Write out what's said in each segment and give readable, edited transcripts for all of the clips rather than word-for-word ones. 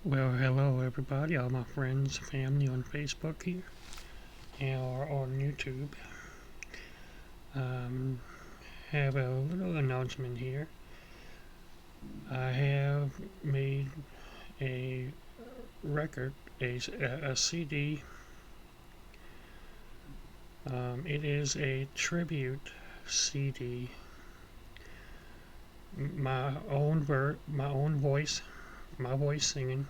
Well, hello everybody, all my friends, family on Facebook here, or on YouTube. Have a little announcement here. I have made a record, a CD. It is a tribute CD. My own voice, my voice singing.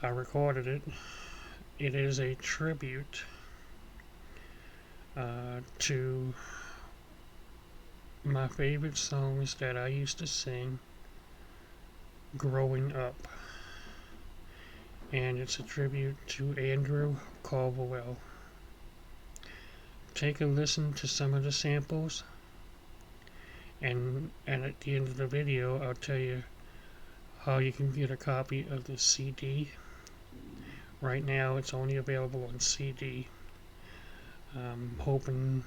I recorded it. It is a tribute to my favorite songs that I used to sing growing up. And it's a tribute to Andrew Caldwell. Take a listen to some of the samples, and at the end of the video I'll tell you how you can get a copy of the CD. Right now it's only available on CD. I'm hoping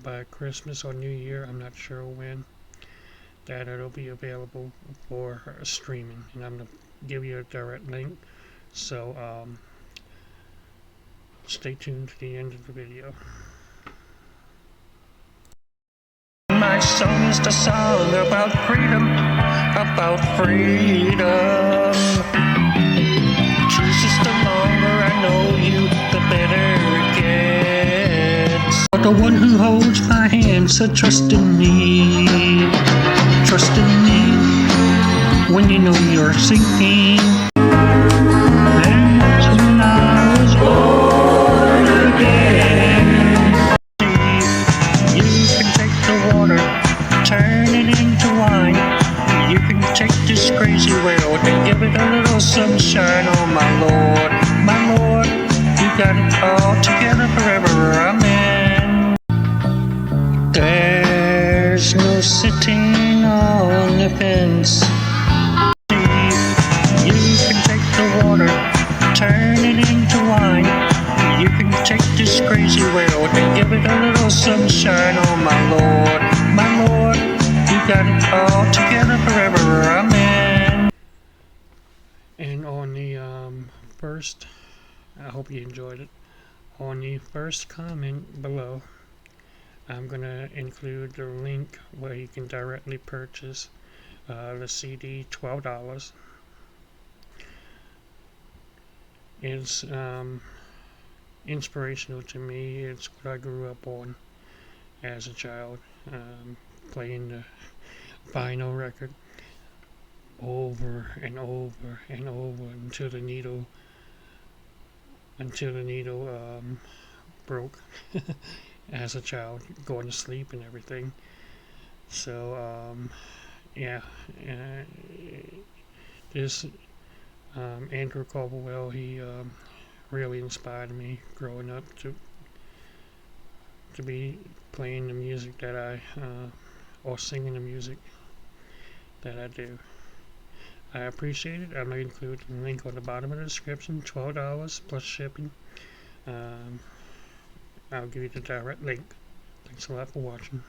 by Christmas or New Year, I'm not sure when, that it'll be available for streaming, and I'm going to give you a direct link, so stay tuned to the end of the video. My song is the song about freedom, about freedom. Jesus, the longer I know you, the better it gets. But the one who holds my hand said trust in me when you know you're sinking. That's when I was born again. You can take the water, turn it into wine. You can take this crazy world and give it a little sunshine. Oh my Lord, you got it all together forever, amen. There's no sitting on the fence. You can take the water, turn it into wine. You can take this crazy world and give it a little sunshine. Oh my Lord, you got it all together forever, amen. And on the first, I hope you enjoyed it. On the first comment below, I'm going to include the link where you can directly purchase the CD, $12. It's inspirational to me. It's what I grew up on as a child, playing the vinyl record over and over and over until the needle broke as a child, going to sleep and everything. So yeah, this Andrew Caldwell, he really inspired me growing up to be playing the music that I or singing the music that I do. I appreciate it. I'm going to include the link on the bottom of the description, $12 plus shipping. I'll give you the direct link. Thanks a lot for watching.